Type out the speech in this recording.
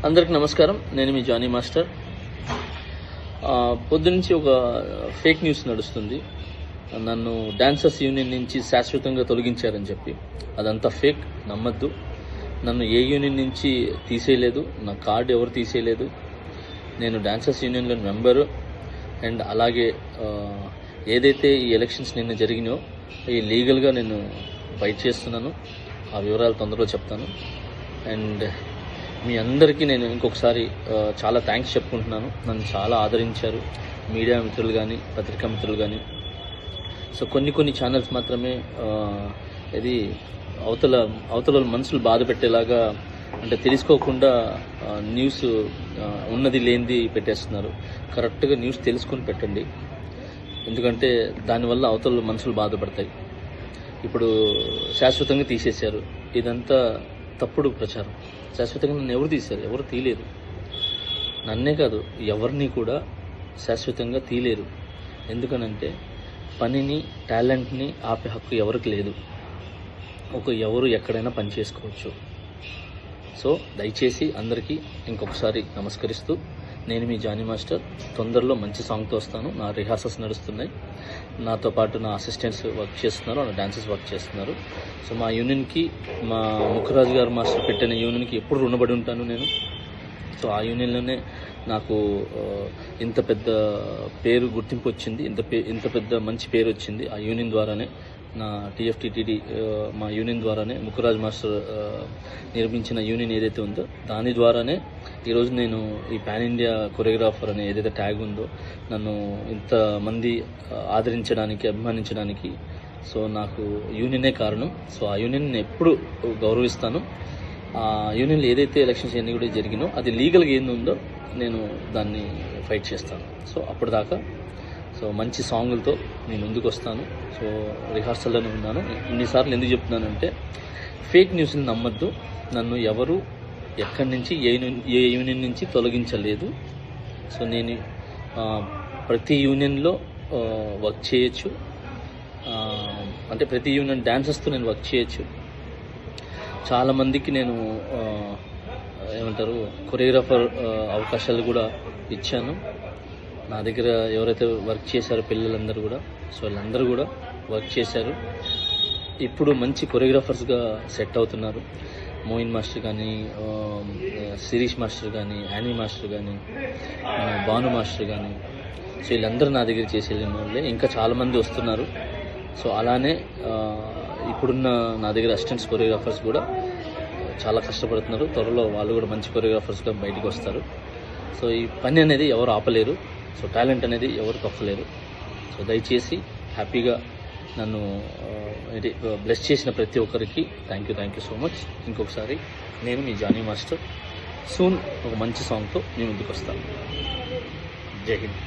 అందరికి నమస్కారం. నేను మీ జానీ మాస్టర్. పొద్దునుంచి ఒక ఫేక్ న్యూస్ నడుస్తుంది. నన్ను డాన్సర్స్ యూనియన్ నుంచి శాశ్వతంగా తొలగించారని చెప్పి. అదంతా ఫేక్, నమ్మద్దు. నన్ను ఏ యూనియన్ నుంచి తీసేయలేదు, నా కార్డు ఎవరు తీసేయలేదు. నేను డాన్సర్స్ యూనియన్లో మెంబరు. అండ్ అలాగే ఏదైతే ఈ ఎలక్షన్స్ నిన్న జరిగినాయో ఈ లీగల్గా నేను ఫైట్ చేస్తున్నాను. ఆ వివరాలు తొందరలో చెప్తాను. అండ్ మీ అందరికీ నేను ఇంకొకసారి చాలా థ్యాంక్స్ చెప్పుకుంటున్నాను. నన్ను చాలా ఆదరించారు మీడియా మిత్రులు కానీ, పత్రికా మిత్రులు కానీ. సో కొన్ని ఛానల్స్ మాత్రమే ఇది అవతల మనసులు బాధ పెట్టేలాగా, అంటే తెలుసుకోకుండా న్యూస్ ఉన్నది లేనిది పెట్టేస్తున్నారు. కరెక్ట్గా న్యూస్ తెలుసుకొని పెట్టండి, ఎందుకంటే దానివల్ల అవతల మనసులు బాధపడతాయి. ఇప్పుడు శాశ్వతంగా తీసేశారు, ఇదంతా తప్పుడు ప్రచారం. శాశ్వతంగా నన్ను ఎవరు తీశారు? ఎవరు తీయలేరు. నన్నే కాదు, ఎవరిని కూడా శాశ్వతంగా తీయలేరు. ఎందుకనంటే పనిని, టాలెంట్ని ఆపే హక్కు ఎవరికి లేదు. ఎవరు ఎక్కడైనా పని చేసుకోవచ్చు. సో దయచేసి అందరికీ ఇంకొకసారి నమస్కరిస్తూ, నేను మీ జానీ మాస్టర్. తొందరలో మంచి సాంగ్తో వస్తాను. నా రిహార్సల్స్ నడుస్తున్నాయి. నాతో పాటు నా అసిస్టెంట్స్ వర్క్ చేస్తున్నారు, నా డాన్సర్స్ వర్క్ చేస్తున్నారు. సో మా యూనియన్కి, మా ముఖరాజు గారు మాస్టర్ పెట్టిన యూనియన్కి ఎప్పుడు రుణపడి ఉంటాను నేను. సో ఆ యూనియన్లోనే నాకు ఇంత పెద్ద పేరు, గుర్తింపు వచ్చింది. ఇంత పెద్ద మంచి పేరు వచ్చింది ఆ యూనియన్ ద్వారానే. నా టీఎఫ్టీటీడీ మా యూనియన్ ద్వారానే, ముఖరాజ్ మాస్టర్ నిర్మించిన యూనియన్ ఏదైతే ఉందో దాని ద్వారానే ఈరోజు నేను ఈ పాన్ ఇండియా కొరియోగ్రాఫర్ అనే ఏదైతే ట్యాగ్ ఉందో నన్ను ఇంతమంది ఆదరించడానికి, అభిమానించడానికి సో నాకు యూనియనే కారణం. సో ఆ యూనియన్ నేను ఎప్పుడు గౌరవిస్తాను. ఆ యూనియన్లో ఏదైతే ఎలక్షన్స్ అన్నీ కూడా జరిగినో అది లీగల్గా ఏందుందో నేను దాన్ని ఫైట్ చేస్తాను. సో అప్పటిదాకా మంచి సాంగులతో నేను ముందుకు వస్తాను. సో రిహార్సల్లోనే ఉన్నాను. ఇన్నిసార్లు ఎందుకు చెప్తున్నానంటే ఫేక్ న్యూస్ని నమ్మద్దు. నన్ను ఎవరు ఎక్కడి నుంచి ఏ యూనియన్ నుంచి తొలగించలేదు. సో నేను ప్రతి యూనియన్లో వర్క్ చేయొచ్చు. అంటే ప్రతి యూనియన్ డాన్సర్స్తో నేను వర్క్ చేయొచ్చు. చాలామందికి నేను కొరియోగ్రాఫర్ అవకాశాలు కూడా ఇచ్చాను. నా దగ్గర ఎవరైతే వర్క్ చేశారో పిల్లలందరూ కూడా, సో వాళ్ళందరూ కూడా వర్క్ చేశారు. ఇప్పుడు మంచి కొరియోగ్రాఫర్స్గా సెట్ అవుతున్నారు. మోయిన్ మాస్టర్ కానీ, శిరీష్ మాస్టర్ కానీ, యానీ మాస్టర్ కానీ, భాను మాస్టర్ కానీ, సో వీళ్ళందరూ నా దగ్గర చేసేది వాళ్ళే. ఇంకా చాలామంది వస్తున్నారు. సో అలానే ఇప్పుడున్న నా దగ్గర అసిస్టెంట్స్ కొరియోగ్రాఫర్స్ కూడా చాలా కష్టపడుతున్నారు. త్వరలో వాళ్ళు కూడా మంచి కొరియోగ్రాఫర్స్గా బయటకు వస్తారు. సో ఈ పని అనేది ఎవరు ఆపలేరు. సో టాలెంట్ అనేది ఎవరు తొక్కలేరు. సో దయచేసి హ్యాపీగా నన్ను బ్లెస్ చేసిన ప్రతి ఒక్కరికి థ్యాంక్ యూ సో మచ్. ఇంకొకసారి నేను మీ జానీ మాస్టర్. సూన్ ఒక మంచి సాంగ్తో మీ ముందుకు వస్తాను. జై హింద్.